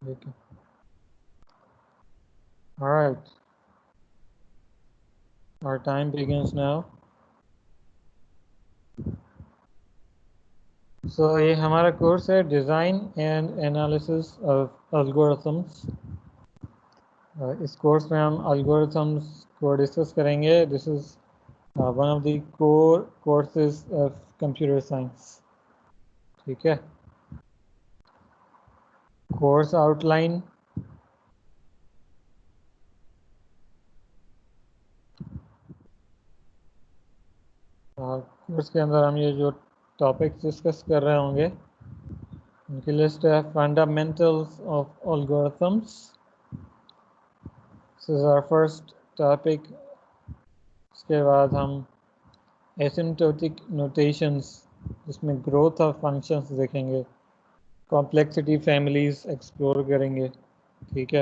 ठीक है। All right, our time begins now. So ये हमारा कोर्स है design and analysis of algorithms. इस कोर्स में हम एल्गोरिथम्स को डिस्कस करेंगे। This is one of the core courses of computer science. ठीक है। कोर्स आउटलाइन, कोर्स के अंदर हम ये जो टॉपिक्स डिस्कस कर रहे होंगे उनकी लिस्ट है। Fundamentals of algorithms, this is our first topic. उसके बाद हम एसिम्प्टोटिक नोटेशंस जिसमें ग्रोथ ऑफ फंक्शंस देखेंगे। कॉम्प्लेक्सिटी फैमिलीज एक्सप्लोर करेंगे। ठीक है।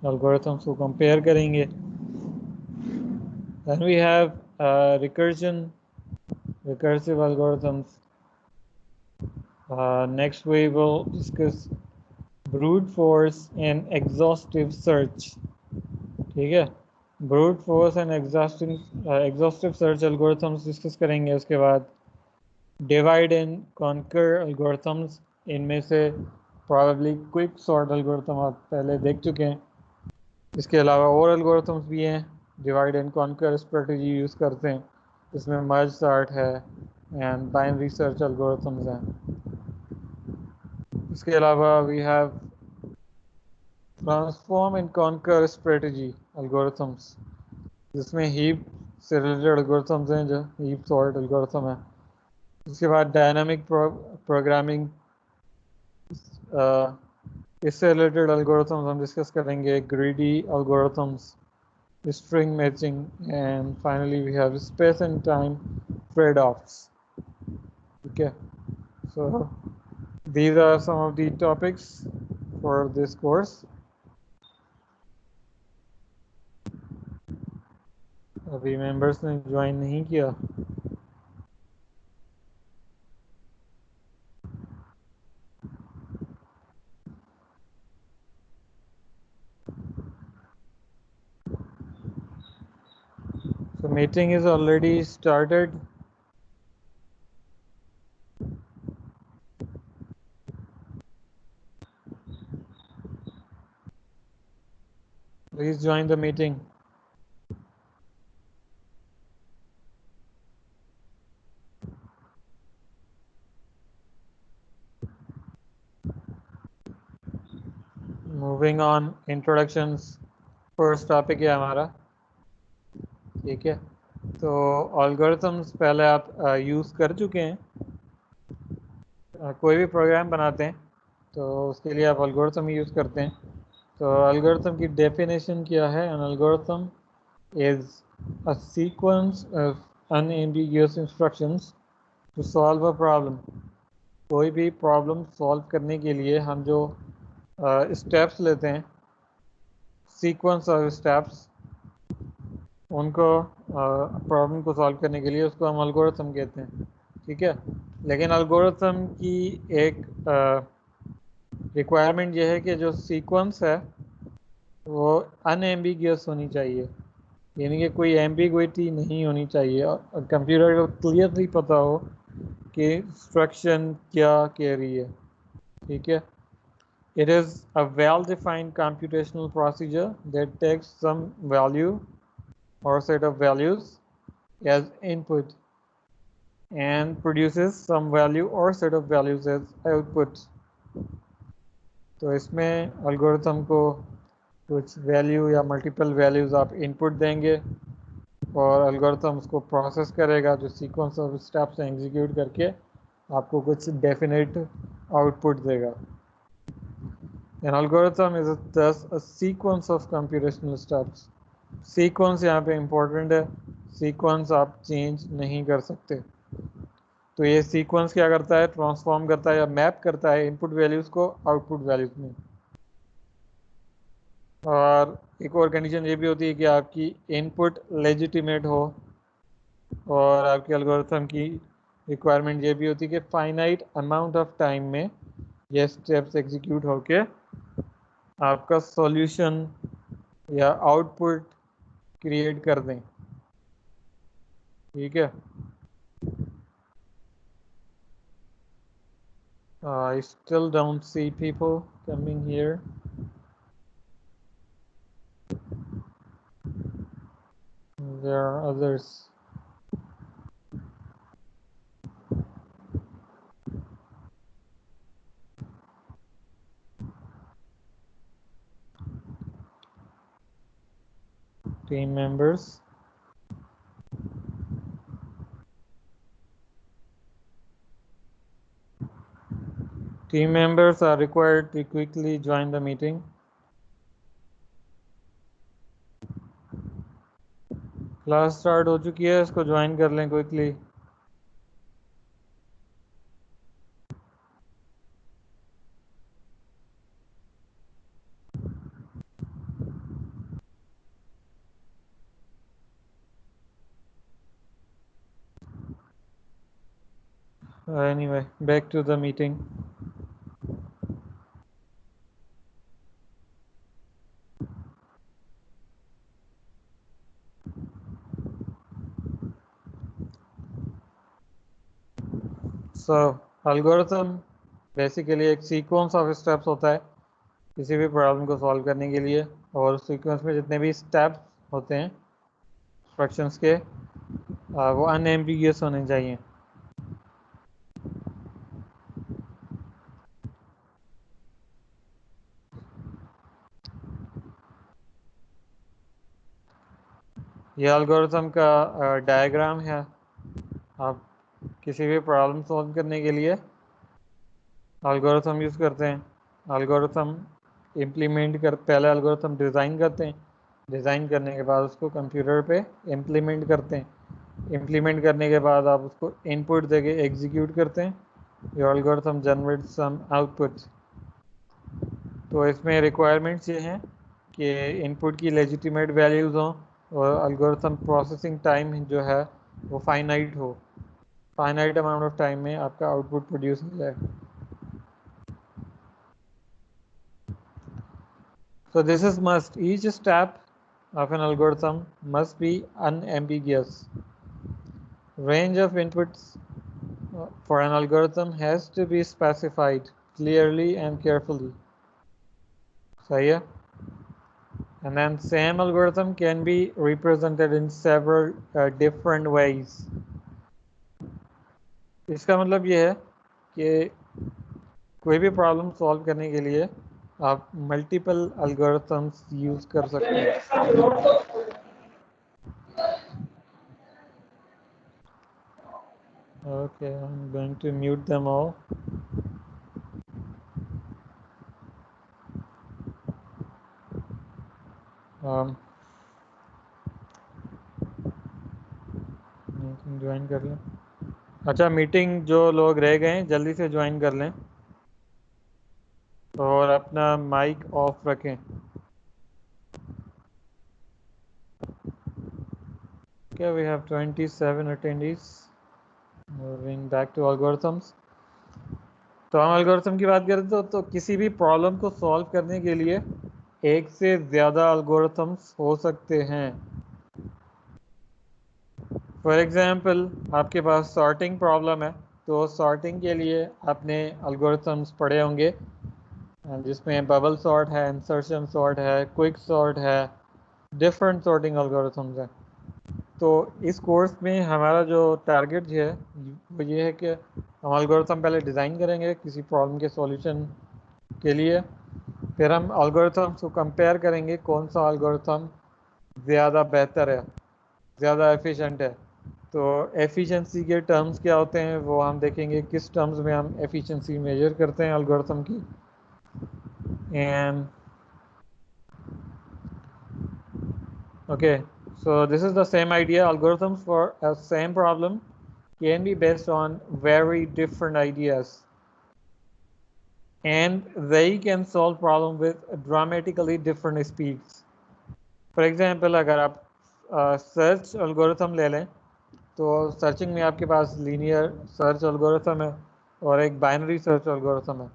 एल्गोरिथम्स को कंपेयर करेंगे। Then we have recursion, recursive algorithms. Next we will discuss brute force and exhaustive search. ठीक है। brute force and exhaustive search algorithms discuss करेंगे। उसके बाद डिवाइड एंड कॉन्कर algorithms, इनमें से probably क्विक सॉर्ट algorithm आप पहले देख चुके हैं। इसके अलावा और algorithms भी हैं divide and conquer strategy use करते हैं। इसमें मर्ज सॉर्ट है एंड बाइनरी सर्च algorithms हैं। इसके अलावा we have transform and conquer strategy algorithms, जिसमें हीप से रिलेटेड algorithms हैं जो हीप सॉर्ट algorithm है। इसके बाद डायनामिक प्रोग्रामिंग, इससे रिलेटेड algorithms हम डिस्कस करेंगे। Greedy algorithms, string matching, and finally we have space and time trade-offs. Okay, so these are some of the topics for this course. अभी members ने join नहीं किया। So meeting is already started. Please join the meeting. Moving on, introductions, first topic है हमारा। ठीक है। तो algorithms पहले आप यूज़ कर चुके हैं। कोई भी प्रोग्राम बनाते हैं तो उसके लिए आप algorithm यूज़ करते हैं। तो algorithm की definition क्या है? An algorithm is a sequence of unambiguous instructions to solve a problem. कोई भी प्रॉब्लम सॉल्व करने के लिए हम जो स्टेप्स लेते हैं, सीक्वेंस ऑफ स्टेप्स, उनको प्रॉब्लम को सॉल्व करने के लिए उसको हम एल्गोरिथम कहते हैं। ठीक है। लेकिन एल्गोरिथम की एक रिक्वायरमेंट ये है कि जो सीक्वेंस है वो अनएम्बिगियस होनी चाहिए, यानी कि कोई एम्बिग्विटी नहीं होनी चाहिए और कंप्यूटर को क्लियरली पता हो कि इंस्ट्रक्शन क्या कह रही है। ठीक है। It is a well-defined computational procedure that takes some value or set of values as input and produces some value or set of values as output. तो इसमें algorithm को कुछ वैल्यू या मल्टीपल वैल्यूज आप इनपुट देंगे और algorithm उसको process करेगा, जो सीक्वेंस ऑफ स्टेप्स एग्जीक्यूट करके आपको कुछ डेफिनेट आउटपुट देगा। An algorithm is thus a sequence of computational steps. Sequence यहाँ पे इम्पोर्टेंट है, सीक्वेंस आप चेंज नहीं कर सकते। तो ये सीक्वेंस क्या करता है? ट्रांसफॉर्म करता है या मैप करता है इनपुट वैल्यूज़ को आउटपुट वैल्यूज़ में। और एक और कंडीशन ये भी होती है कि आपकी इनपुट लेजिटिमेट हो, और आपके एल्गोरिथम की रिक्वायरमेंट ये भी होती है कि फाइनाइट अमाउंट ऑफ टाइम में ये स्टेप्स एग्जीक्यूट होके आपका सॉल्यूशन या आउटपुट क्रिएट कर दें। ठीक है। I still don't see people coming here. There are others. Team members. Team members are required to quickly join the meeting. Class start हो चुकी है, इसको ज्वाइन कर लें quickly. Anyway, back to the meeting. So algorithm basically एक sequence of steps होता है किसी भी प्रॉब्लम को सॉल्व करने के लिए, और सीक्वेंस में जितने भी स्टेप्स होते हैं इंस्ट्रक्शंस के, वो अनएम्बिगियस होने चाहिए। ये एल्गोरिथम का डायग्राम है। आप किसी भी प्रॉब्लम सॉल्व करने के लिए एल्गोरिथम यूज़ करते हैं। एल्गोरिथम पहले एल्गोरिथम डिज़ाइन करते हैं, डिज़ाइन करने के बाद उसको कंप्यूटर पे इम्प्लीमेंट करते हैं। इम्प्लीमेंट करने के बाद आप उसको इनपुट देके एग्जीक्यूट करते हैं। Your algorithm generate some output. तो इसमें रिक्वायरमेंट्स ये हैं कि इनपुट की लेजिटिमेट वैल्यूज़ हों, और एल्गोरिथम प्रोसेसिंग टाइम जो है वो फाइनाइट हो। फाइनाइट अमाउंट ऑफ टाइम में आपका आउटपुट प्रोड्यूस हो जाए। So this is must. Each step of an algorithm must be unambiguous. Range of inputs for an algorithm has to be specified clearly and carefully. सही है? And then same algorithm can be represented in several different ways. इसका मतलब ये है कि कोई भी problem solve करने के लिए आप मल्टीपल algorithms यूज कर सकते हैं। Okay, I'm going to mute them all. Meeting join कर लें। अच्छा, मीटिंग जो लोग रह गए जल्दी से ज्वाइन कर लें और अपना माइक ऑफ रखें। Okay, we have 27 attendees. Moving back to algorithms. तो हम एल्गोरिथम की बात करें तो किसी भी प्रॉब्लम को सॉल्व करने के लिए एक से ज़्यादा एल्गोरिथम्स हो सकते हैं। फॉर एग्जांपल, आपके पास सॉर्टिंग प्रॉब्लम है, तो सॉर्टिंग के लिए आपने एल्गोरिथम्स पढ़े होंगे, जिसमें बबल सॉर्ट है, इंसर्शन सॉर्ट है, क्विक सॉर्ट है, डिफरेंट सॉर्टिंग एल्गोरिथम्स हैं। तो इस कोर्स में हमारा जो टारगेट है वो ये है कि हम एल्गोरिथम पहले डिज़ाइन करेंगे किसी प्रॉब्लम के सॉल्यूशन के लिए, फिर हम एल्गोरिथम्स को कंपेयर करेंगे कौन सा एल्गोरिथम ज़्यादा बेहतर है, ज़्यादा एफिशिएंट है। तो एफिशिएंसी के टर्म्स क्या होते हैं वो हम देखेंगे, किस टर्म्स में हम एफिशिएंसी मेजर करते हैं एल्गोरिथम की। And okay, so this is the same idea. Algorithms for a same problem can be based on very different ideas, and they can solve problem with dramatically different speeds. For example, अगर आप search algorithm ले लें, तो searching में आपके पास linear search algorithm है और एक बाइनरी सर्च एल्गोरिथम है।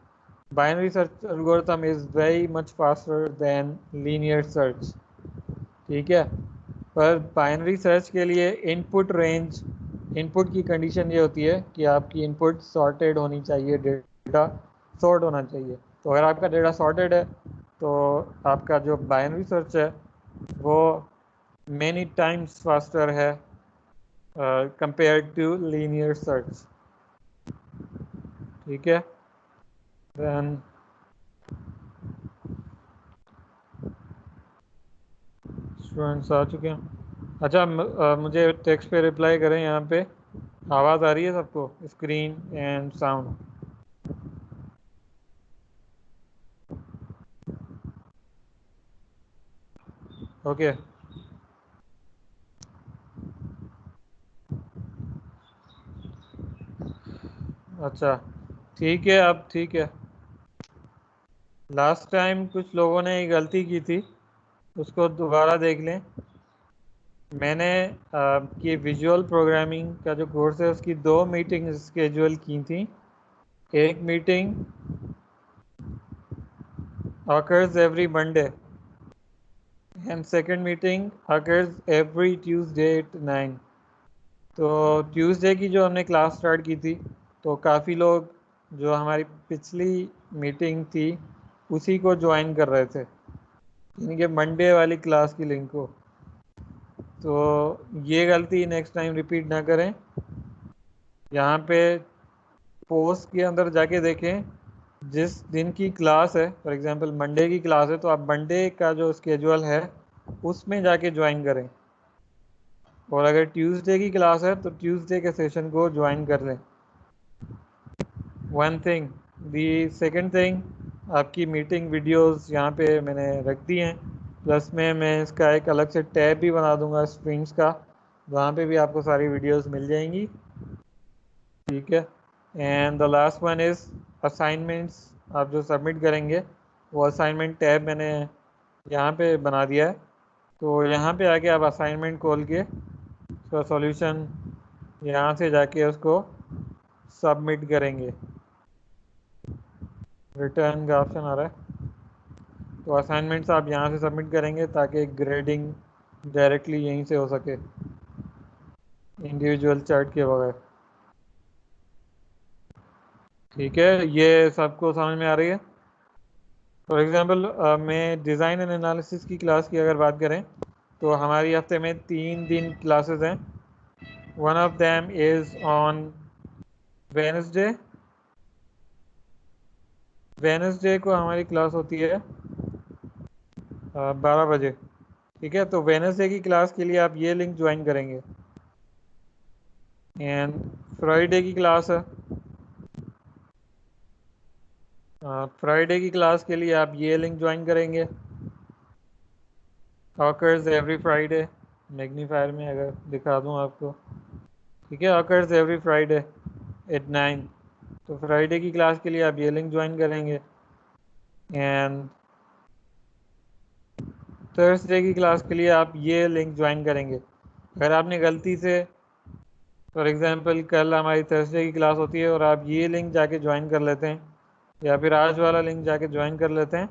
Binary search algorithm is very much faster then linear search, ठीक है। पर बाइनरी सर्च के लिए इनपुट रेंज, इनपुट की कंडीशन ये होती है कि आपकी इनपुट सॉर्टेड होनी चाहिए, डेटा सॉर्ट होना चाहिए। तो अगर आपका डेटा सॉर्टेड है तो आपका जो बाइनरी सर्च है वो मेनी टाइम्स फास्टर है कंपेयर्ड टू लीनियर सर्च, ठीक है। देन स्टूडेंट्स आ चुके हैं। अच्छा, मुझे टेक्स्ट पे रिप्लाई करें। यहाँ पे आवाज़ आ रही है सबको, स्क्रीन एंड साउंड? ओके। अच्छा ठीक है, अब ठीक है। लास्ट टाइम कुछ लोगों ने ये गलती की थी, उसको दोबारा देख लें। मैंने कि विजुअल प्रोग्रामिंग का जो कोर्स है उसकी 2 मीटिंग स्केड्यूल की थी। एक meeting occurs every Monday and second meeting occurs every Tuesday at 9। तो ट्यूसडे की जो हमने क्लास स्टार्ट की थी, तो काफ़ी लोग जो हमारी पिछली मीटिंग थी उसी को ज्वाइन कर रहे थे, यानी कि मंडे वाली क्लास की लिंक को। तो ये गलती नेक्स्ट टाइम रिपीट ना करें। यहाँ पे पोस्ट के अंदर जाके देखें जिस दिन की क्लास है, फॉर एग्जांपल मंडे की क्लास है तो आप मंडे का जो स्केड्यूल है उसमें जाके ज्वाइन करें, और अगर ट्यूसडे की क्लास है तो ट्यूसडे के सेशन को ज्वाइन कर लें। One thing, the second thing, आपकी मीटिंग वीडियोस यहाँ पे मैंने रख दी हैं, प्लस में मैं इसका एक अलग से टैब भी बना दूंगा स्ट्रिंग्स का, वहाँ पे भी आपको सारी वीडियोस मिल जाएंगी, ठीक है। And the last one is assignments. आप जो सबमिट करेंगे वो असाइनमेंट टैब मैंने यहाँ पे बना दिया है, तो यहाँ पे आके आप असाइनमेंट खोल के उसका सॉल्यूशन यहाँ से जाके उसको सबमिट करेंगे। रिटर्न का ऑप्शन आ रहा है, तो असाइनमेंट्स आप यहाँ से सबमिट करेंगे ताकि ग्रेडिंग डायरेक्टली यहीं से हो सके, इंडिविजुअल चार्ट के बगैर, ठीक है। ये सबको समझ में आ रही है? फॉर एग्जांपल मैं डिज़ाइन एंड एनालिसिस की क्लास की अगर बात करें तो हमारी हफ्ते में 3 दिन क्लासेस हैं। One of them is on Wednesday. Wednesday को हमारी क्लास होती है 12 बजे, ठीक है। तो वेनसडे की क्लास के लिए आप ये लिंक ज्वाइन करेंगे। एंड फ्राइडे की क्लास है, फ्राइडे की क्लास के लिए आप ये लिंक ज्वाइन करेंगे। ऑकर्स एवरी फ्राइडे, मैग्नीफायर में अगर दिखा दूं आपको, ठीक है। Occurs every Friday at 9। तो फ्राइडे की क्लास के लिए आप ये लिंक ज्वाइन करेंगे। एंड थर्सडे की क्लास के लिए आप ये लिंक ज्वाइन करेंगे। अगर आपने गलती से, फॉर एग्जांपल कल हमारी थर्सडे की क्लास होती है और आप ये लिंक जाके ज्वाइन कर लेते हैं, या फिर आज वाला लिंक जाके ज्वाइन कर लेते हैं,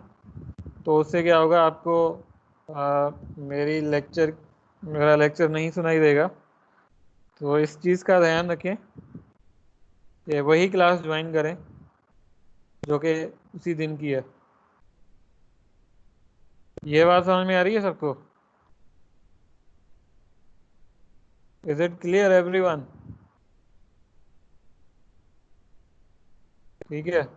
तो उससे क्या होगा, आपको मेरा लेक्चर नहीं सुनाई देगा। तो इस चीज़ का ध्यान रखें कि वही क्लास ज्वाइन करें जो कि उसी दिन की है। ये बात समझ में आ रही है सबको? Is it clear everyone? ठीक है।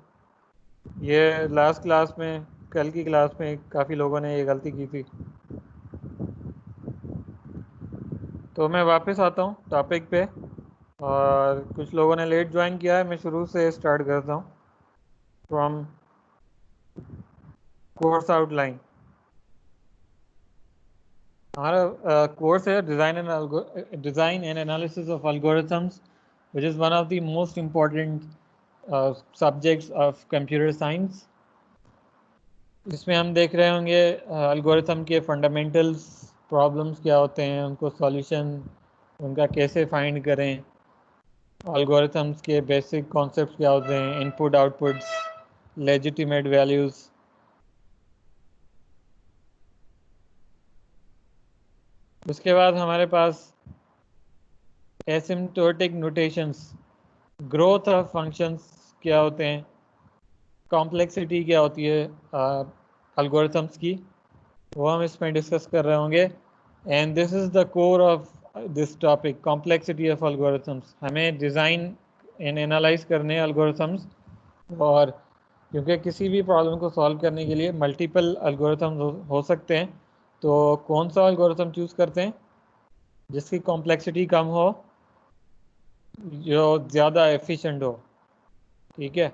ये लास्ट क्लास में, कल की क्लास में काफ़ी लोगों ने ये गलती की थी। तो मैं वापस आता हूँ टॉपिक पे, और कुछ लोगों ने लेट ज्वाइन किया है, मैं शुरू से स्टार्ट करता हूँ फ्रॉम कोर्स आउटलाइन। हमारा कोर्स है design and analysis of algorithms, which is one of the most important subjects of computer science. इसमें हम देख रहे होंगे एल्गोरिथम के फंडामेंटल्स, प्रॉब्लम्स क्या होते हैं, उनको सॉल्यूशन उनका कैसे फाइंड करें, एल्गोरिथम्स के बेसिक कॉन्सेप्ट्स क्या होते हैं, इनपुट आउटपुट्स, लेजिटिमेट वैल्यूज। उसके बाद हमारे पास asymptotic notations, growth of functions क्या होते हैं, कॉम्प्लेक्सिटी क्या होती है एल्गोरिथम्स की, वो हम इसमें डिस्कस कर रहे होंगे। And this is the core of this topic, complexity of algorithms. हमें डिज़ाइन एंड एनालाइज करने एल्गोरिथम्स, और क्योंकि किसी भी प्रॉब्लम को सॉल्व करने के लिए मल्टीपल एल्गोरिथम्स हो सकते हैं, तो कौन सा एल्गोरिथम चूज करते हैं जिसकी कॉम्प्लेक्सिटी कम हो, जो ज़्यादा एफिशिएंट हो। ठीक है।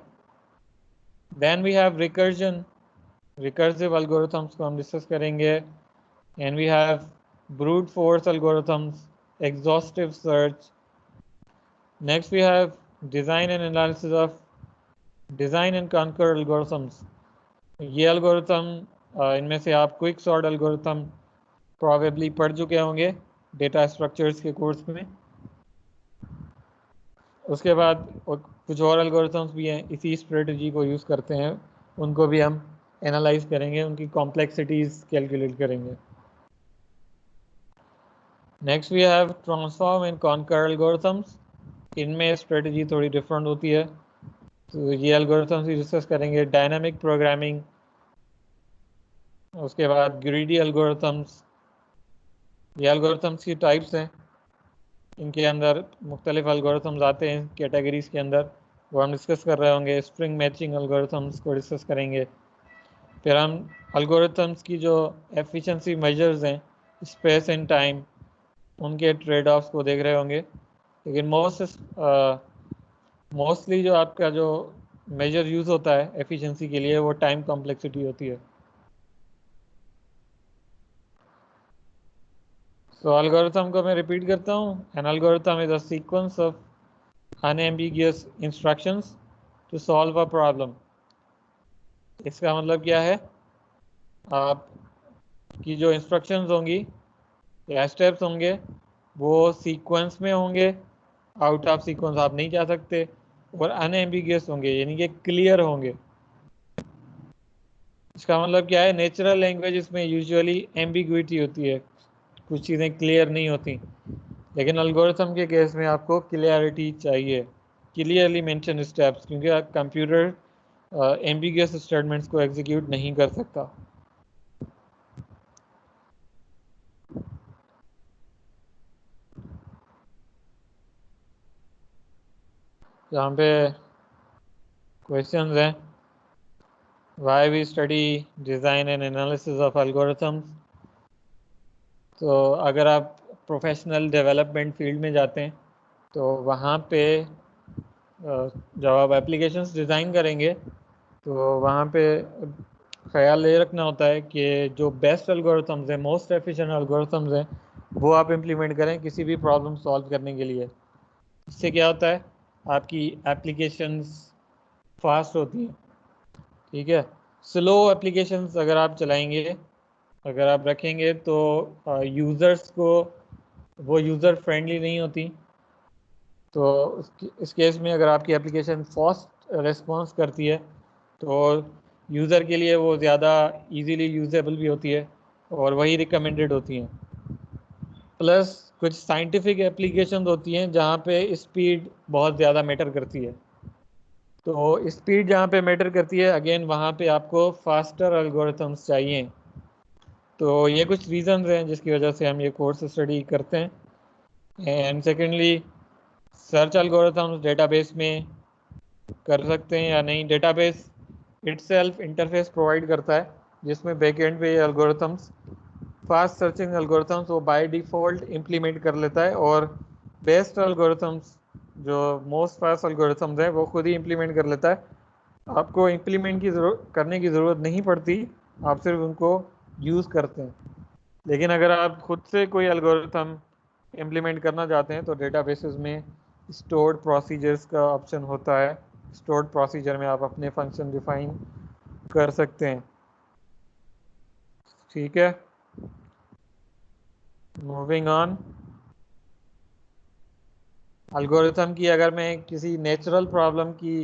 Then we have recursion, recursive algorithms को हम डिस्कस करेंगे। And we have brute force algorithms, exhaustive search. Next we have design and analysis of design and conquer algorithms. ये एल्गोरिथम इनमें से आप क्विक सॉर्ट एल्गोरिथम प्रोबेबली पढ़ चुके होंगे डेटा स्ट्रक्चर्स के कोर्स में। उसके बाद कुछ और एल्गोरिथम्स भी हैं इसी स्ट्रेटजी को यूज़ करते हैं, उनको भी हम एनालाइज करेंगे, उनकी कॉम्प्लेक्सिटीज कैलकुलेट करेंगे। Next we have transform and conquer algorithms. इनमें स्ट्रेटजी थोड़ी डिफरेंट होती है, तो ये एल्गोरिथम्स भी डिस्कस करेंगे। डायनामिक प्रोग्रामिंग, उसके बाद ग्रीडी एल्गोरिथम्स। ये एल्गोरिथम्स की टाइप्स हैं, इनके अंदर मुख्तलिफ एल्गोरिथम्स आते हैं कैटेगरीज के अंदर, वो हम डिस्कस कर रहे होंगे। स्ट्रिंग मैचिंग एल्गोरिथम्स को डिस्कस करेंगे। फिर हम एल्गोरिथम्स की जो एफिशिएंसी मेजर्स हैं, स्पेस एंड टाइम, उनके ट्रेड ऑफ्स को देख रहे होंगे। लेकिन मोस्टली जो आपका जो मेजर यूज़ होता है एफिशिएंसी के लिए, वो टाइम कॉम्प्लेक्सिटी होती है। सो एल्गोरिथम को मैं रिपीट करता हूँ। An algorithm is a sequence of unambiguous instructions to solve a problem। इसका मतलब क्या है, आपकी जो इंस्ट्रक्शंस होंगी या स्टेप्स होंगे वो सीक्वेंस में होंगे, आउट ऑफ सीक्वेंस आप नहीं जा सकते, और अनएम्बिगियस होंगे यानी कि क्लियर होंगे। इसका मतलब क्या है, नेचुरल लैंग्वेज में यूजुअली एम्बिग्विटी होती है, कुछ चीज़ें क्लियर नहीं होती, लेकिन एल्गोरिथम के केस में आपको क्लियरिटी चाहिए, क्लियरली मेंशन स्टेप्स, क्योंकि कंप्यूटर एम्बिगियस स्टेटमेंट्स को एग्जीक्यूट नहीं कर सकता। यहाँ पे क्वेश्चंस हैं, why we study design and analysis of algorithms. तो अगर आप प्रोफेशनल डेवलपमेंट फील्ड में जाते हैं तो वहाँ पे जब आप एप्लीकेशंस डिज़ाइन करेंगे तो वहाँ पे ख्याल ये रखना होता है कि जो बेस्ट एल्गोरिथम्स हैं, मोस्ट एफिशिएंट एल्गोरिथम्स हैं, वो आप इम्प्लीमेंट करें किसी भी प्रॉब्लम सॉल्व करने के लिए। इससे क्या होता है, आपकी एप्लीकेशंस फास्ट होती हैं। ठीक है। स्लो एप्लीकेशंस अगर आप चलाएंगे, अगर आप रखेंगे, तो यूज़र्स को वो यूज़र फ्रेंडली नहीं होती। तो इस केस में अगर आपकी एप्लीकेशन फास्ट रिस्पॉन्स करती है तो यूज़र के लिए वो ज़्यादा इजीली यूजेबल भी होती है और वही रिकमेंडेड होती हैं। प्लस कुछ साइंटिफिक एप्लीकेशंस होती हैं जहाँ पे स्पीड बहुत ज़्यादा मैटर करती है। तो स्पीड जहाँ पे मैटर करती है, अगेन वहाँ पे आपको फास्टर एल्गोरिथम्स चाहिए। तो ये कुछ रीजंस हैं जिसकी वजह से हम ये कोर्स स्टडी करते हैं। And secondly, search algorithms database में कर सकते हैं या नहीं। डेटाबेस इटसेल्फ इंटरफेस प्रोवाइड करता है जिसमें बैकएंड पे ये एल्गोरिथम्स, फास्ट सर्चिंग एल्गोरिथम्स, वो बाय डिफ़ॉल्ट इम्प्लीमेंट कर लेता है, और बेस्ट एल्गोरिथम्स जो मोस्ट फास्ट एल्गोरिथम्स हैं वो खुद ही इम्प्लीमेंट कर लेता है। आपको इम्प्लीमेंट की करने की ज़रूरत नहीं पड़ती, आप सिर्फ उनको यूज़ करते हैं। लेकिन अगर आप खुद से कोई एल्गोरिथम इम्प्लीमेंट करना चाहते हैं तो डेटाबेसेस में स्टोर्ड प्रोसीजर्स का ऑप्शन होता है। स्टोर्ड प्रोसीजर में आप अपने फंक्शन डिफाइन कर सकते हैं। ठीक है, मूविंग ऑन। एल्गोरिथम की अगर मैं किसी नेचुरल प्रॉब्लम की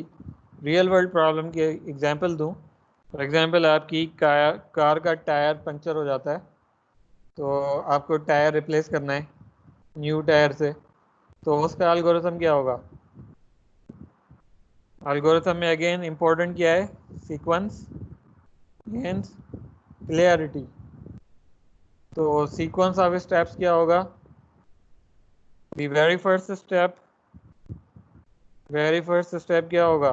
रियल वर्ल्ड प्रॉब्लम के एग्जांपल दूं, फॉर एग्जांपल आपकी कार का टायर पंक्चर हो जाता है, तो आपको टायर रिप्लेस करना है न्यू टायर से, तो उसका एल्गोरिथम क्या होगा? एल्गोरिथम में अगेन इंपॉर्टेंट क्या है? Sequence and clarity. तो सीक्वेंस ऑफ स्टेप्स क्या होगा? द वेरी फर्स्ट स्टेप क्या होगा?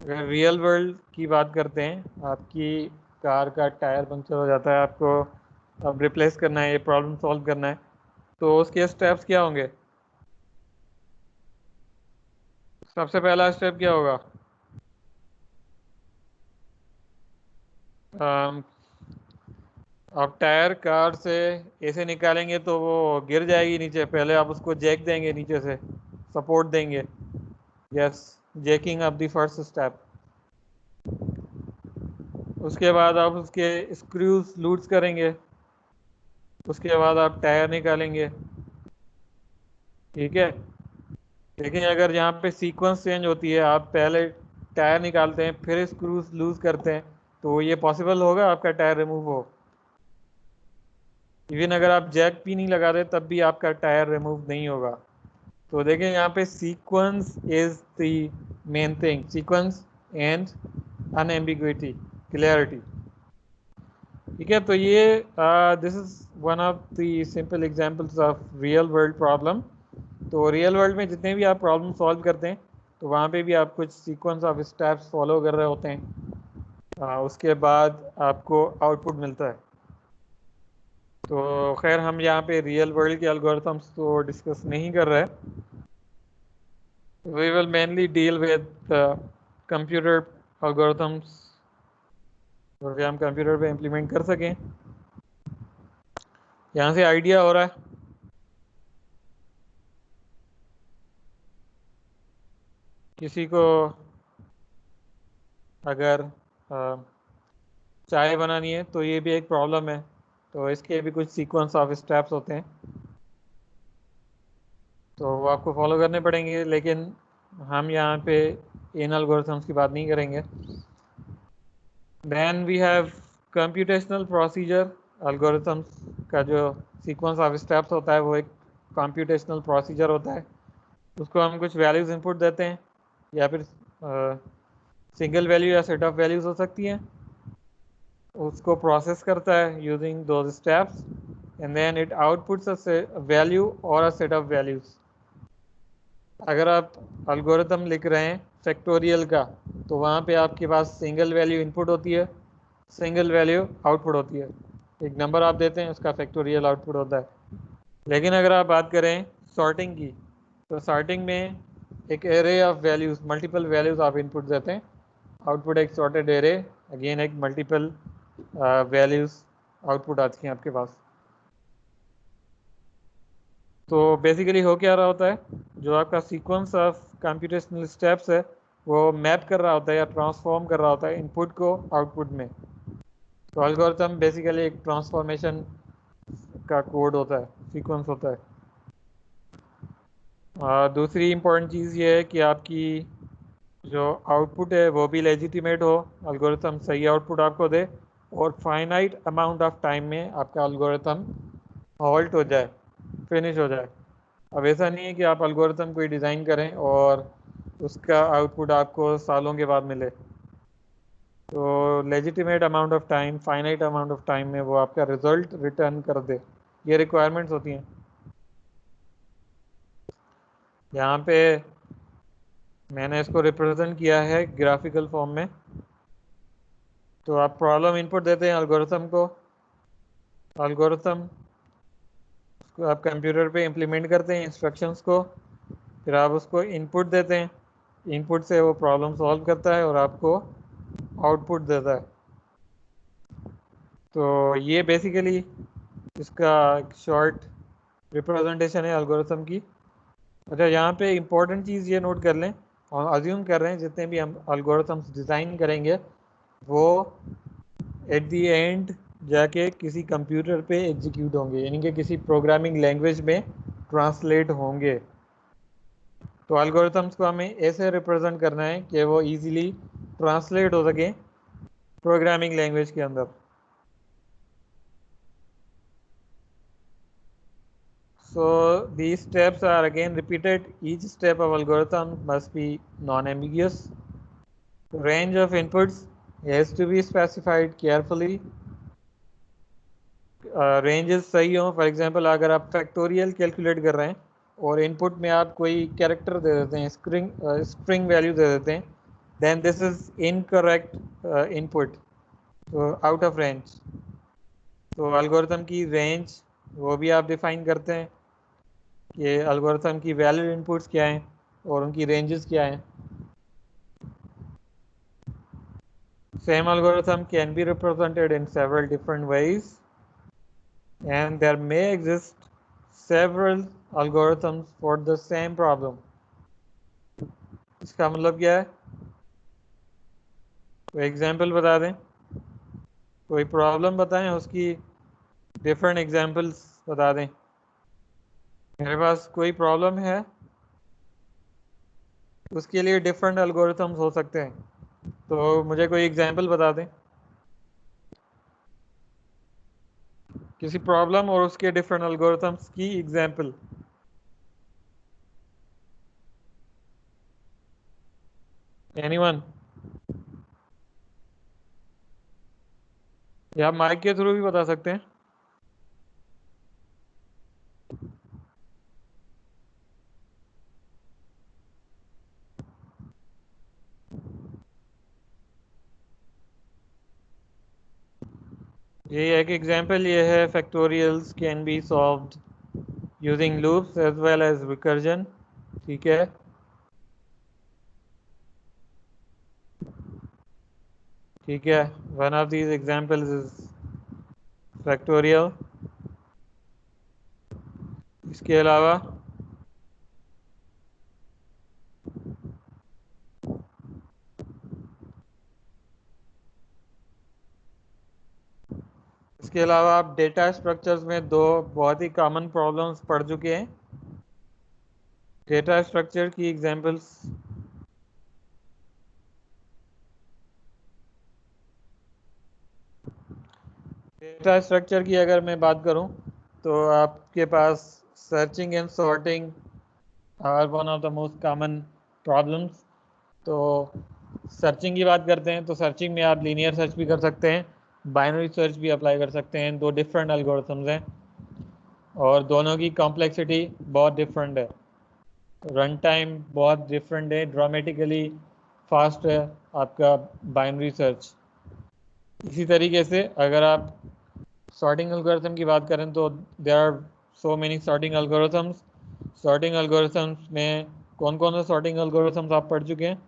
अगर रियल वर्ल्ड की बात करते हैं, आपकी कार का टायर पंक्चर हो जाता है, आपको अब रिप्लेस करना है, ये प्रॉब्लम सॉल्व करना है, तो उसके स्टेप्स क्या होंगे? सबसे पहला स्टेप क्या होगा? अम, आप टायर कार से ऐसे निकालेंगे तो वो गिर जाएगी नीचे, पहले आप उसको जैक देंगे नीचे से, सपोर्ट देंगे। Yes, jacking up the first step. उसके बाद आप उसके स्क्रूज लूज करेंगे, उसके बाद आप टायर निकालेंगे, ठीक है। लेकिन अगर यहाँ पे सीक्वेंस चेंज होती है, आप पहले टायर निकालते हैं फिर स्क्रूज लूज करते हैं, तो ये पॉसिबल होगा आपका टायर रिमूव हो? इवन अगर आप जैक भी नहीं लगा रहे तब भी आपका टायर रिमूव नहीं होगा। तो देखें यहाँ पे sequence is the main thing, sequence and unambiguity, clarity, ठीक है। तो ये this is one of the simple examples of real world problem. तो रियल वर्ल्ड में जितने भी आप प्रॉब्लम सॉल्व करते हैं, तो वहाँ पे भी आप कुछ सीक्वेंस ऑफ स्टेप्स फॉलो कर रहे होते हैं, उसके बाद आपको आउटपुट मिलता है। तो खैर हम यहाँ पे रियल वर्ल्ड के एल्गोरिथम्स तो डिस्कस नहीं कर रहे, we will mainly deal with computer algorithms, जो कि हम कंप्यूटर पे इम्प्लीमेंट कर सकें। यहाँ से आइडिया हो रहा है? किसी को अगर चाय बनानी है तो ये भी एक प्रॉब्लम है, तो इसके भी कुछ सीक्वेंस ऑफ स्टेप्स होते हैं, तो वो आपको फॉलो करने पड़ेंगे, लेकिन हम यहाँ पे इन एल्गोरिथम्स की बात नहीं करेंगे। Then we have computational procedure algorithms का जो सीक्वेंस ऑफ स्टेप्स होता है वो एक कंप्यूटेशनल प्रोसीजर होता है। उसको हम कुछ वैल्यूज इनपुट देते हैं, या फिर सिंगल वैल्यू या सेट ऑफ वैल्यूज हो सकती हैं, उसको प्रोसेस करता है using those steps, and then it outputs a value और अ सेट ऑफ वैल्यूज। अगर आप एल्गोरिथम लिख रहे हैं फैक्टोरियल का, तो वहाँ पे आपके पास सिंगल वैल्यू इनपुट होती है, सिंगल वैल्यू आउटपुट होती है, एक नंबर आप देते हैं उसका फैक्टोरियल आउटपुट होता है। लेकिन अगर आप बात करें सॉर्टिंग की, तो सॉर्टिंग में एक array of values, multiple values आप इनपुट देते हैं, आउटपुट एक सॉर्टेड एरे, अगेन एक मल्टीपल वैल्यूज आउटपुट आती हैं आपके पास। तो बेसिकली हो क्या रहा होता है, जो आपका सीक्वेंस ऑफ कंप्यूटेशनल स्टेप्स है वो मैप कर रहा होता है या ट्रांसफॉर्म कर रहा होता है इनपुट को आउटपुट में। तो एल्गोरिथम बेसिकली एक ट्रांसफॉर्मेशन का कोड होता है, सीक्वेंस होता है। दूसरी इंपॉर्टेंट चीज़ ये है कि आपकी जो आउटपुट है वो भी लेजिटिमेट हो, एल्गोरिथम सही आउटपुट आपको दे, और फाइनाइट अमाउंट ऑफ टाइम में आपका एल्गोरिथम हॉल्ट हो जाए, फिनिश हो जाए। अब ऐसा नहीं है कि आप एल्गोरिथम कोई डिज़ाइन करें और उसका आउटपुट आपको सालों के बाद मिले। तो legitimate amount of time, finite amount of time में वो आपका रिजल्ट रिटर्न कर दे, ये रिक्वायरमेंट्स होती हैं। यहाँ पे मैंने इसको रिप्रेजेंट किया है ग्राफिकल फॉर्म में। तो आप प्रॉब्लम इनपुट देते हैं एल्गोरिथम को, एल्गोरिथम को आप कंप्यूटर पे इम्प्लीमेंट करते हैं इंस्ट्रक्शंस को, फिर आप उसको इनपुट देते हैं, इनपुट से वो प्रॉब्लम सॉल्व करता है और आपको आउटपुट देता है। तो ये बेसिकली इसका एक शॉर्ट रिप्रेजेंटेशन है एल्गोरिथम की। अच्छा, यहाँ पे इम्पोर्टेंट चीज़ ये नोट कर लें, और अज्यूम कर रहे हैं जितने भी हम एल्गोरिथम्स डिज़ाइन करेंगे वो एट दी एंड जाके किसी कंप्यूटर पे एग्जीक्यूट होंगे, यानी कि किसी प्रोग्रामिंग लैंग्वेज में ट्रांसलेट होंगे। तो एल्गोरिथम्स को हमें ऐसे रिप्रेजेंट करना है कि वो इजीली ट्रांसलेट हो सके प्रोग्रामिंग लैंग्वेज के अंदर। So these steps are again repeated. Each step of algorithm must be non-ambiguous. Range of inputs has to be specified carefully. Ranges सही हो, फॉर एग्जांपल अगर आप फैक्टोरियल कैलकुलेट कर रहे हैं और इनपुट में आप कोई कैरेक्टर दे देते हैं, स्ट्रिंग वैल्यू दे देते हैं, then this is incorrect input, तो आउट ऑफ रेंज। तो एल्गोरिथम की रेंज वो भी आप डिफाइन करते हैं कि एल्गोरिथम की वैलिड इनपुट्स क्या हैं और उनकी रेंजेस क्या हैं। Same algorithm can be represented in several different ways, and there may exist several algorithms for the same problem. इसका मतलब क्या है? कोई एग्जाम्पल बता दें, कोई प्रॉब्लम बताएं, उसकी डिफरेंट एग्जाम्पल्स बता दें। मेरे पास कोई प्रॉब्लम है, उसके लिए डिफरेंट एल्गोरिथम्स हो सकते हैं, तो मुझे कोई एग्जाम्पल बता दें किसी प्रॉब्लम और उसके डिफरेंट एल्गोरिथम्स की एग्जाम्पल। एनीवन? या आप माइक के थ्रू भी बता सकते हैं। ये एक एग्जाम्पल ये है, factorials can be solved using loops as well as recursion. ठीक है, ठीक है। One of these examples is factorial. इसके अलावा आप डेटा स्ट्रक्चर्स में दो बहुत ही कॉमन प्रॉब्लम्स पढ़ चुके हैं। डेटा स्ट्रक्चर की एग्जाम्पल्स, डेटा स्ट्रक्चर की अगर मैं बात करूं तो आपके पास searching and sorting are one of the most common problems. तो सर्चिंग की बात करते हैं तो सर्चिंग में आप लीनियर सर्च भी कर सकते हैं, बाइनरी सर्च भी अप्लाई कर सकते हैं। दो डिफरेंट एल्गोरिथम्स हैं और दोनों की कॉम्प्लेक्सिटी बहुत डिफरेंट है, रन टाइम बहुत डिफरेंट है, ड्रामेटिकली फास्ट है आपका बाइनरी सर्च। इसी तरीके से अगर आप सॉर्टिंग एल्गोरिथम की बात करें तो there are so many sorting algorithms. Sorting algorithms में कौन कौन से सॉर्टिंग एल्गोरिथम्स आप पढ़ चुके हैं?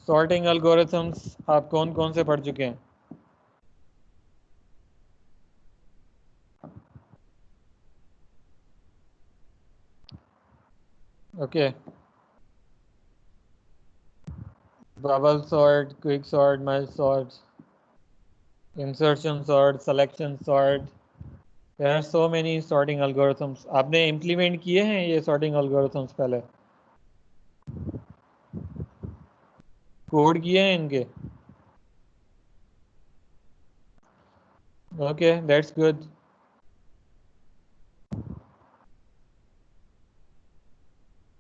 सॉर्टिंग एल्गोरिथम्स आप कौन कौन से पढ़ चुके हैं? Okay, bubble sort, quick sort, merge sort, insertion sort, selection sort. There are so many sorting algorithms. आपने इम्प्लीमेंट किए हैं ये सॉर्टिंग एल्गोरिथम्स पहले? कोड किए हैं इनके? Okay, that's good.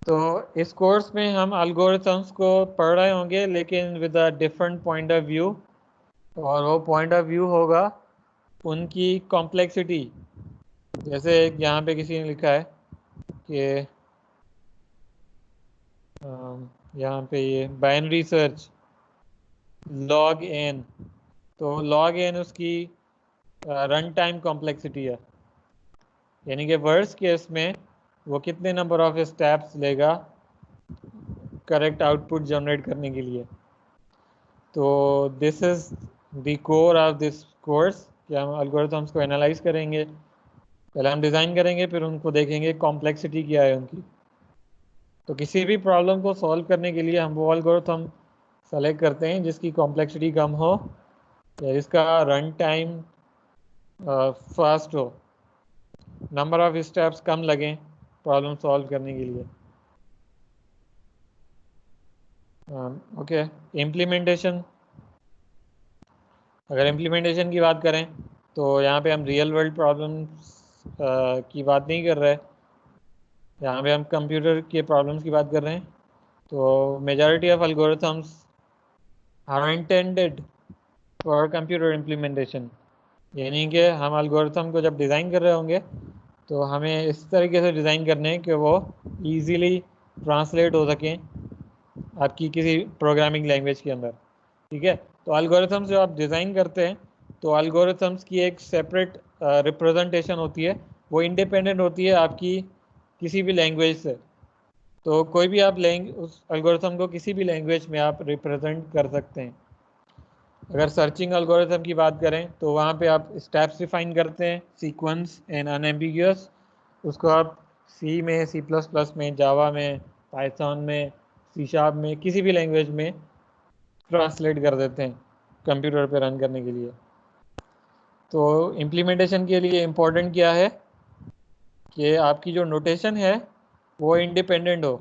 तो इस कोर्स में हम एल्गोरिथम्स को पढ़ रहे होंगे लेकिन with a different point of view, और वो पॉइंट ऑफ व्यू होगा उनकी कॉम्प्लेक्सिटी। जैसे यहाँ पे किसी ने लिखा है कि यहाँ पे ये बाइनरी सर्च लॉग एन, तो लॉग एन उसकी रन टाइम कॉम्प्लेक्सिटी है, यानी कि वर्स्ट केस में वो कितने नंबर ऑफ स्टेप्स लेगा करेक्ट आउटपुट जनरेट करने के लिए। तो this is the core of this course कि हम एल्गोरिथम्स को एनालाइज करेंगे, पहले हम डिज़ाइन करेंगे फिर उनको देखेंगे कॉम्प्लेक्सिटी क्या है उनकी। तो किसी भी प्रॉब्लम को सॉल्व करने के लिए हम वो एल्गोरिथम सेलेक्ट करते हैं जिसकी कॉम्प्लेक्सिटी कम हो या जिसका रन टाइम फास्ट हो। नंबर ऑफ स्टेप्स कम लगें प्रॉब्लम सॉल्व करने के लिए। Okay, implementation. अगर इम्प्लीमेंटेशन की बात करें तो यहाँ पे हम रियल वर्ल्ड प्रॉब्लम्स की बात नहीं कर रहे, यहाँ पे हम कंप्यूटर के प्रॉब्लम्स की बात कर रहे हैं। तो majority of algorithms are intended for computer implementation, यानी कि हम एल्गोरिथम को जब डिज़ाइन कर रहे होंगे तो हमें इस तरीके से डिज़ाइन करने हैं कि वो इजीली ट्रांसलेट हो सकें आपकी किसी प्रोग्रामिंग लैंग्वेज के अंदर। ठीक है, तो एल्गोरिथम्स जो आप डिज़ाइन करते हैं तो एल्गोरिथम्स की एक सेपरेट रिप्रेजेंटेशन होती है, वो इंडिपेंडेंट होती है आपकी किसी भी लैंग्वेज से। तो कोई भी आप उस एल्गोरिथम को किसी भी लैंग्वेज में आप रिप्रेजेंट कर सकते हैं। अगर सर्चिंग एल्गोरिथम की बात करें तो वहाँ पे आप स्टेप्स डिफाइन करते हैं, सीक्वेंस एंड अनएम्बिगियस। उसको आप सी में, सी प्लस प्लस में, जावा में, पाइथन में, सी शार्प में, किसी भी लैंग्वेज में ट्रांसलेट कर देते हैं कंप्यूटर पे रन करने के लिए। तो इम्प्लीमेंटेशन के लिए इम्पोर्टेंट क्या है कि आपकी जो नोटेशन है वो इंडिपेंडेंट हो,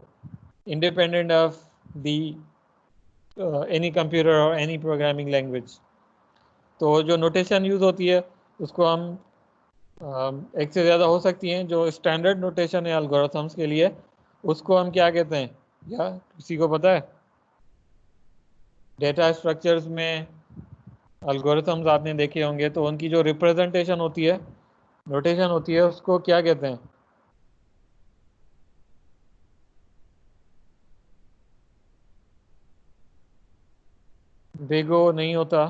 independent of the any computer और एनी प्रोग्रामिंग लैंग्वेज। तो जो नोटेशन यूज़ होती है उसको हम एक से ज़्यादा हो सकती हैं, जो स्टैंडर्ड नोटेशन है एल्गोरिथम्स के लिए उसको हम क्या कहते हैं, या किसी को पता है? डेटा स्ट्रक्चर्स में एल्गोरिथम्स आपने देखे होंगे तो उनकी जो रिप्रेजेंटेशन होती है, नोटेशन होती है, उसको क्या कहते हैं? बेगो नहीं होता,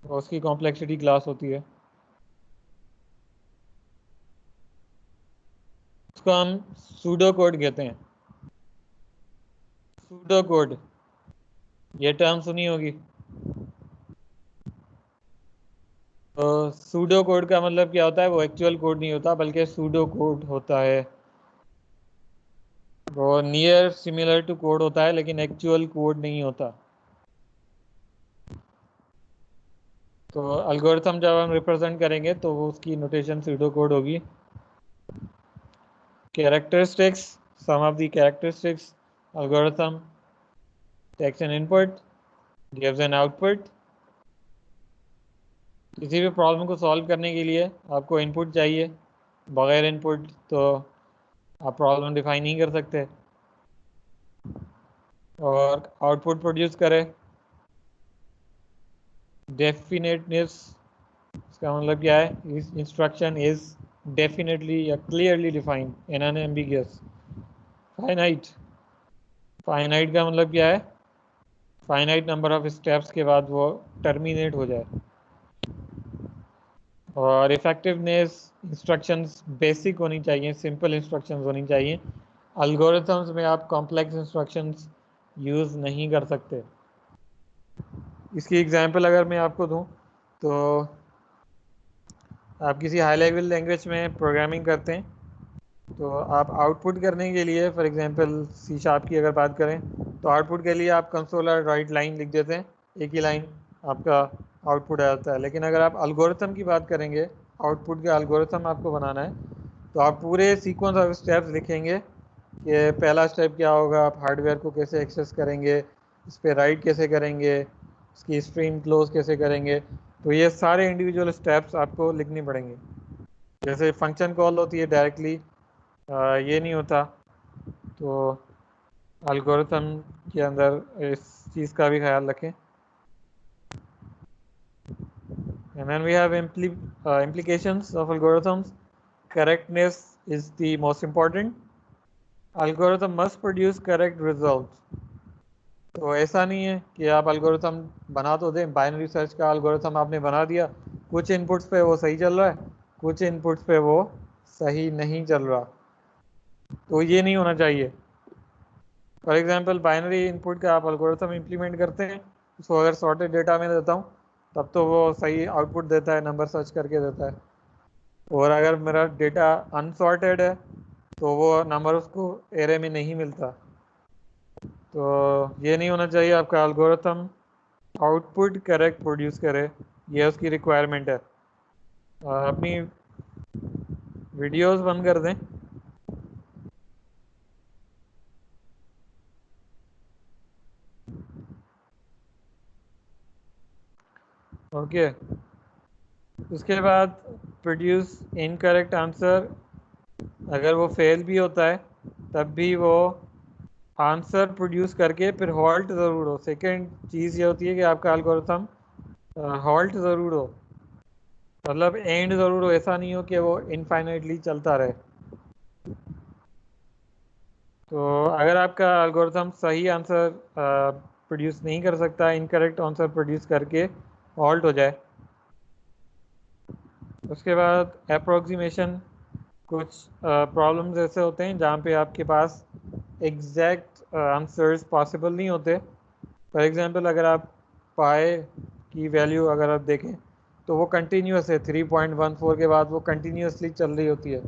उसकी कॉम्प्लेक्सिटी क्लास होती है। उसको हम सूडो कोड कहते हैं, सूडो कोड, ये टर्म सुनी होगी। तो सूडो कोड का मतलब क्या होता है? वो एक्चुअल कोड नहीं होता बल्कि सूडो कोड होता है। वो नियर सिमिलर टू कोड होता है लेकिन एक्चुअल कोड नहीं होता। तो एल्गोरिथम जब हम रिप्रेजेंट करेंगे तो वो उसकी नोटेशन सूडो कोड होगी। Characteristics, some of the characteristics algorithm takes an input gives an output. किसी भी प्रॉब्लम को सॉल्व करने के लिए आपको इनपुट चाहिए, बगैर इनपुट तो आप प्रॉब्लम डिफाइन नहीं कर सकते। और आउटपुट प्रोड्यूस करे। डेफिनेटनेस, इसका मतलब क्या है? इस इंस्ट्रक्शन इज डेफिनेटली या clearly defined and unambiguous. Finite, finite का मतलब क्या है? फाइनाइट नंबर ऑफ स्टेप्स के बाद वो टर्मिनेट हो जाए। और इफेक्टिवनेस, इंस्ट्रक्शंस बेसिक होनी चाहिए, सिंपल इंस्ट्रक्शंस होनी चाहिए। अल्गोरिथम्स में आप कॉम्प्लेक्स इंस्ट्रक्शंस यूज़ नहीं कर सकते। इसकी एग्जांपल अगर मैं आपको दूं तो आप किसी हाई लेवल लैंग्वेज में प्रोग्रामिंग करते हैं तो आप आउटपुट करने के लिए, फॉर एग्जांपल सी शार्प की अगर बात करें तो आउटपुट के लिए आप कंसोल राइट लाइन लिख देते हैं, एक ही लाइन आपका आउटपुट आ जाता है। लेकिन अगर आप एल्गोरिथम की बात करेंगे, आउटपुट का एल्गोरिथम आपको बनाना है तो आप पूरे सीक्वेंस ऑफ स्टेप्स लिखेंगे कि पहला स्टेप क्या होगा, आप हार्डवेयर को कैसे एक्सेस करेंगे, इस पर राइट कैसे करेंगे, इसकी स्ट्रीम क्लोज कैसे करेंगे। तो ये सारे इंडिविजुअल स्टेप्स आपको लिखनी पड़ेंगे। जैसे फंक्शन कॉल होती है डायरेक्टली, ये नहीं होता। तो एल्गोरिथम के अंदर इस चीज़ का भी ख्याल रखें। And then we have implications of algorithms. Correctness is the most important. Algorithm must produce correct results. तो ऐसा नहीं है कि आप एल्गोरिथम बना तो दें, बाइनरी सर्च का एल्गोरिथम आपने बना दिया, कुछ इनपुट्स पे वो सही चल रहा है, कुछ इनपुट्स पे वो सही नहीं चल रहा। तो ये नहीं होना चाहिए। फॉर एग्जांपल बाइनरी इनपुट का आप एल्गोरिथम इम्प्लीमेंट करते हैं, उसको अगर सॉर्टेड डेटा में देता हूँ तब तो वो सही आउटपुट देता है, नंबर सर्च करके देता है। और अगर मेरा डेटा अनसॉर्टेड है तो वो नंबर उसको एरे में नहीं मिलता। तो ये नहीं होना चाहिए, आपका एल्गोरिथम आउटपुट करेक्ट प्रोड्यूस करे, ये उसकी रिक्वायरमेंट है। अपनी वीडियोस बंद कर दें। ओके, उसके बाद प्रोड्यूस इनकरेक्ट आंसर, अगर वो फेल भी होता है तब भी वो आंसर प्रोड्यूस करके फिर हॉल्ट ज़रूर हो। सेकंड चीज़ ये होती है कि आपका एल्गोरिथम हॉल्ट ज़रूर हो, मतलब एंड ज़रूर हो, ऐसा नहीं हो कि वो इनफाइनाइटली चलता रहे। तो अगर आपका एल्गोरिथम सही आंसर प्रोड्यूस नहीं कर सकता, इनकरेक्ट आंसर प्रोड्यूस करके हॉल्ट हो जाए। उसके बाद अप्रोक्सीमेशन, कुछ प्रॉब्लम्स ऐसे होते हैं जहाँ पे आपके पास एग्जैक्ट आंसर्स पॉसिबल नहीं होते। फॉर एग्जांपल अगर आप पाए की वैल्यू अगर आप देखें तो वो कंटिन्यूस है, 3.14 के बाद वो कंटिन्यूसली चल रही होती है।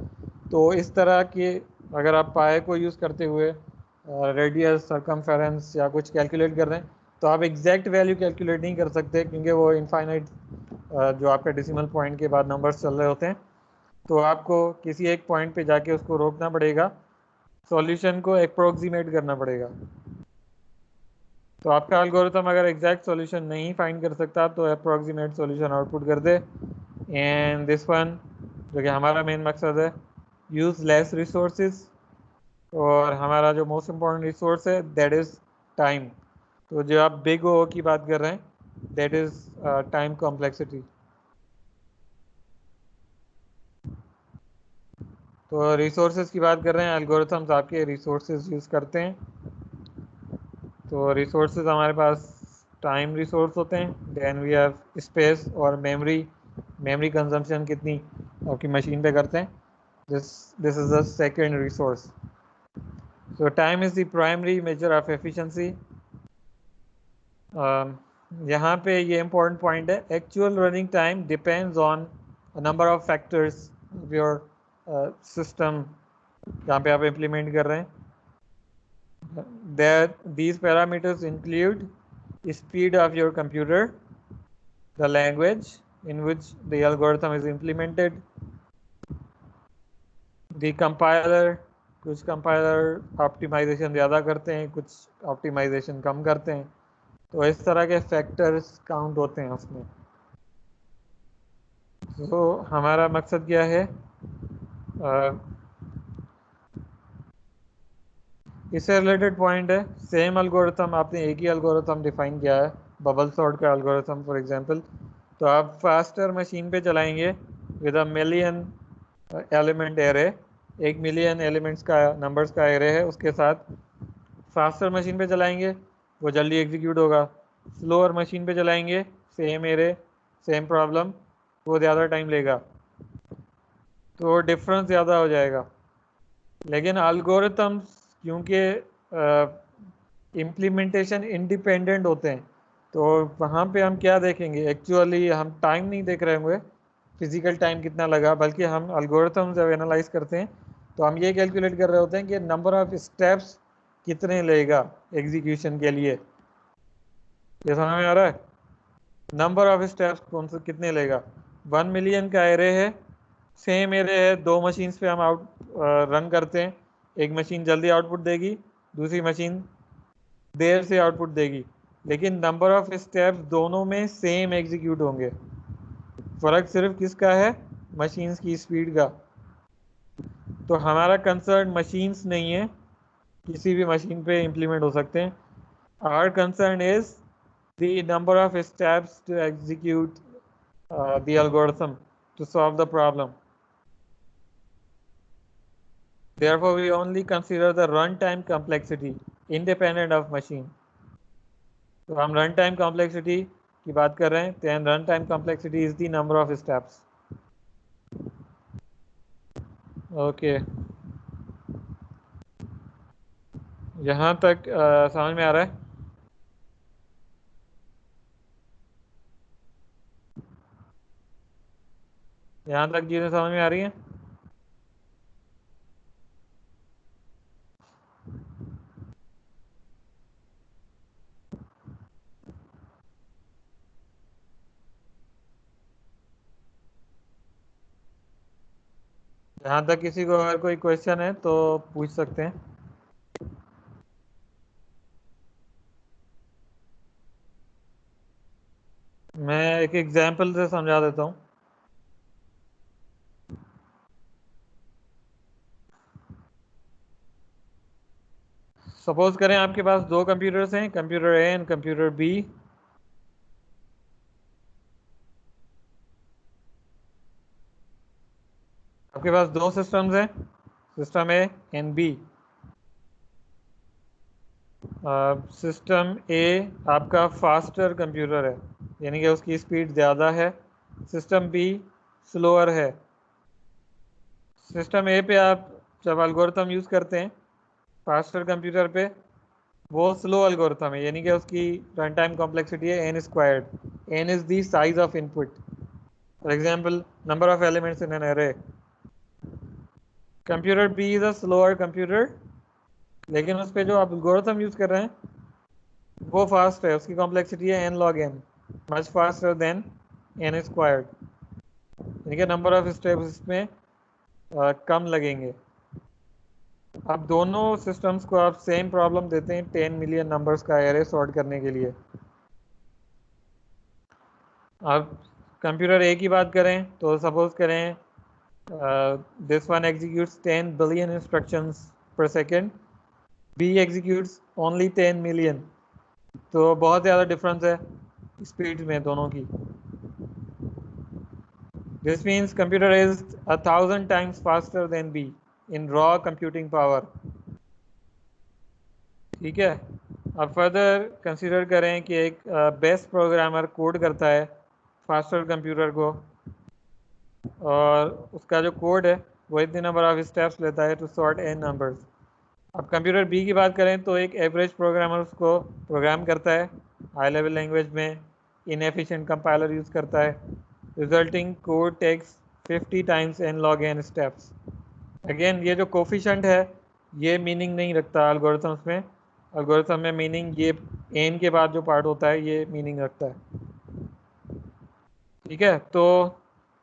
तो इस तरह के अगर आप पाए को यूज़ करते हुए रेडियस, सरकमफेरेंस या कुछ कैलकुलेट कर रहे हैं तो आप एग्जैक्ट वैल्यू कैलकुलेट नहीं कर सकते, क्योंकि वो इनफाइनाइट जो आपका डेसिमल पॉइंट के बाद नंबर्स चल रहे होते हैं। तो आपको किसी एक पॉइंट पे जाके उसको रोकना पड़ेगा, सॉल्यूशन को अप्रोक्सीमेट करना पड़ेगा। तो आपका एल्गोरिथम अगर एग्जैक्ट सॉल्यूशन नहीं फाइंड कर सकता तो अप्रोक्सीमेट सॉल्यूशन आउटपुट कर दे। एंड दिस वन, जो कि हमारा मेन मकसद है, यूज़ लेस रिसोर्सेज, और हमारा जो मोस्ट इम्पॉर्टेंट रिसोर्स है दैट इज़ टाइम। तो जो आप बिग ओ की बात कर रहे हैं दैट इज़ टाइम कॉम्प्लेक्सिटी। तो रिसोर्सेज की बात कर रहे हैं, एल्गोरिथम्स आपके रिसोर्सेज यूज़ करते हैं। तो रिसोर्सेज हमारे पास टाइम रिसोर्स होते हैं, देन वी हैव स्पेस और मेमोरी। मेमोरी कंजम्पशन कितनी आपकी मशीन पे करते हैं, this is the second resource. So time is the primary measure of efficiency. यहाँ पे ये इम्पोर्टेंट पॉइंट है, actual running time depends on number of factors of your system जहाँ पे आप इम्प्लीमेंट कर रहे हैं। That these parameters include speed of your computer, the language in which the algorithm is implemented, the compiler, कुछ compiler optimisation ज़्यादा करते हैं, कुछ ऑप्टिमाइजेशन कम करते हैं। तो इस तरह के फैक्टर्स काउंट होते हैं उसमें। तो हमारा मकसद क्या है, इससे रिलेटेड पॉइंट है, सेम एल्गोरिथम आपने एक ही एल्गोरिथम डिफाइन किया है, बबल सॉर्ट का एल्गोरिथम फॉर एग्जांपल। तो आप फास्टर मशीन पे चलाएंगे with a million element array, 1 million elements का नंबर्स का एरे है, उसके साथ फास्टर मशीन पे चलाएंगे वो जल्दी एग्जीक्यूट होगा। स्लोअर मशीन पे चलाएंगे सेम एरे सेम प्रॉब्लम, वो ज़्यादा टाइम लेगा, तो डिफरेंस ज़्यादा हो जाएगा। लेकिन एल्गोरिथम्स क्योंकि इम्प्लीमेंटेशन इंडिपेंडेंट होते हैं, तो वहाँ पे हम क्या देखेंगे, एक्चुअली हम टाइम नहीं देख रहे होंगे फिजिकल टाइम कितना लगा, बल्कि हम एल्गोरिथम जब एनालाइज करते हैं तो हम ये कैलकुलेट कर रहे होते हैं कि नंबर ऑफ स्टेप्स कितने लेगा एग्जीक्यूशन के लिए। ये समझ में आ रहा है, नंबर ऑफ स्टेप्स कौन से कितने लेगा। 1 मिलियन का एरे है, सेम एरे है, दो मशीन्स पे हम रन करते हैं, एक मशीन जल्दी आउटपुट देगी, दूसरी मशीन देर से आउटपुट देगी, लेकिन नंबर ऑफ स्टेप्स दोनों में सेम एग्जीक्यूट होंगे। फ़र्क सिर्फ किसका है, मशीन्स की स्पीड का। तो हमारा कंसर्न मशीन्स नहीं है, किसी भी मशीन पे इम्प्लीमेंट हो सकते हैं। Our concern is the number of steps to execute the algorithm to solve the problem. Therefore, we only consider the runtime complexity independent of machine. तो हम रन टाइम कॉम्प्लेक्सिटी की बात कर रहे हैं, then run time complexity is the number of steps. Okay, यहाँ तक समझ में आ रहा है। यहाँ तक चीज़ें समझ में आ रही हैं। यहाँ तक किसी को अगर कोई क्वेश्चन है तो पूछ सकते हैं। मैं एक एग्जांपल से समझा देता हूँ। सपोज करें आपके पास दो कंप्यूटर्स हैं, computer A and computer B. आपके पास दो सिस्टम्स हैं, system A and B. System A आपका फास्टर कंप्यूटर है, यानी कि उसकी स्पीड ज़्यादा है। सिस्टम बी स्लोअर है। सिस्टम ए पे आप जब एल्गोरिथम यूज़ करते हैं फास्टर कंप्यूटर पे, वो स्लो एल्गोरिथम है, यानी कि उसकी रन टाइम कॉम्प्लेक्सिटी है n squared. N is the size of input, for example number of elements in an array. Computer B is a slower computer, लेकिन उस पे जो आप एल्गोरिथम यूज़ कर रहे हैं वो फास्ट है, उसकी कॉम्प्लेक्सिटी है n log n, much faster than n squared, यानी कि नंबर ऑफ स्टेप्स इसमें कम लगेंगे। अब दोनों सिस्टम्स को आप सेम प्रॉब्लम देते हैं 10 मिलियन नंबर्स का एरे सॉर्ट करने के लिए। अब कंप्यूटर ए की बात करें तो सपोज करें this one executes 10 billion instructions per second, B executes only 10 million. तो बहुत ज़्यादा डिफरेंस है स्पीड में दोनों की। This means computer is 1,000 times faster than B in raw computing power। ठीक है। अब फर्दर कंसीडर करें कि एक बेस्ट प्रोग्रामर कोड करता है फास्टर कंप्यूटर को, और उसका जो कोड है वो इतने नंबर ऑफ स्टेप्स लेता है टू सॉर्ट एन नंबर्स। अब कंप्यूटर बी की बात करें तो एक एवरेज प्रोग्रामर उसको प्रोग्राम करता है हाई लेवल लैंग्वेज में, इनएफिशिएंट कंपाइलर यूज़ करता है, resulting code takes 50 times n log n steps. Again ये जो कोफिशेंट है ये मीनिंग नहीं रखता एल्गोरिथम्स में। एल्गोरिथम में मीनिंग ये एन के बाद जो पार्ट होता है ये मीनिंग रखता है। ठीक है, तो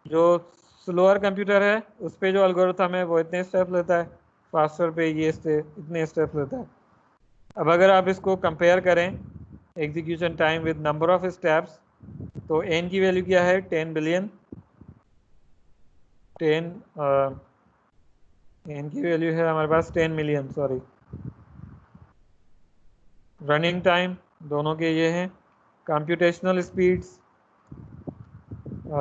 जो स्लोअर कंप्यूटर है उस पे जो एल्गोरिथम है वो इतने स्टेप लेता है, फास्टर पे ये इतने स्टेप लेता है। अब अगर आप इसको कंपेयर करें execution time with number of steps, तो एन की वैल्यू क्या है 10 बिलियन। 10 एन की वैल्यू है हमारे पास 10 मिलियन, सॉरी। रनिंग टाइम दोनों के ये हैं। कंप्यूटेशनल स्पीड्स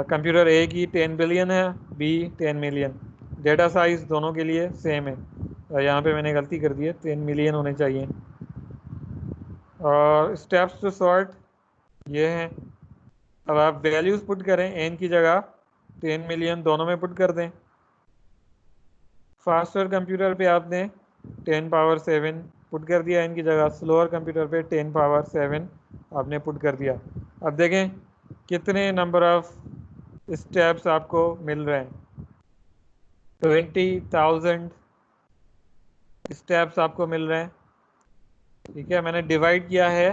कंप्यूटर ए की 10 बिलियन है, बी 10 मिलियन। डेटा साइज दोनों के लिए सेम है, यहाँ पे मैंने गलती कर दी है, 10 मिलियन होने चाहिए। और स्टेप्स टू सॉर्ट ये हैं। अब आप वैल्यूज़ पुट करें एन की जगह 10 मिलियन दोनों में पुट कर दें। फास्टर कंप्यूटर पे आपने 10 पावर 7 पुट कर दिया एन की जगह, स्लोअर कंप्यूटर पे 10 पावर 7 आपने पुट कर दिया। अब देखें कितने नंबर ऑफ स्टेप्स आपको मिल रहे हैं। 20,000 स्टेप्स आपको मिल रहे हैं। ठीक है, मैंने डिवाइड किया है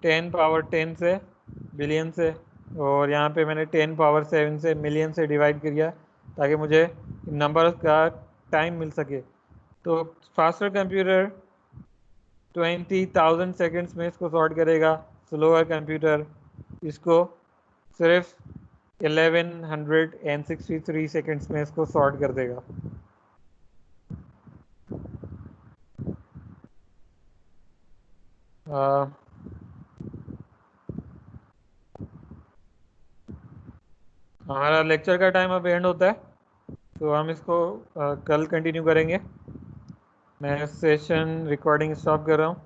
10 पावर 10 से, बिलियन से, और यहाँ पे मैंने 10 पावर 7 से मिलियन से डिवाइड किया ताकि मुझे नंबर का टाइम मिल सके। तो फास्टर कंप्यूटर 20,000 सेकेंड्स में इसको सॉर्ट करेगा, स्लोअर कंप्यूटर इसको सिर्फ 1163 सेकेंड्स में इसको सॉर्ट कर देगा। हमारा लेक्चर का टाइम अब एंड होता है, तो हम इसको कल कंटिन्यू करेंगे। मैं सेशन रिकॉर्डिंग स्टॉप कर रहा हूँ।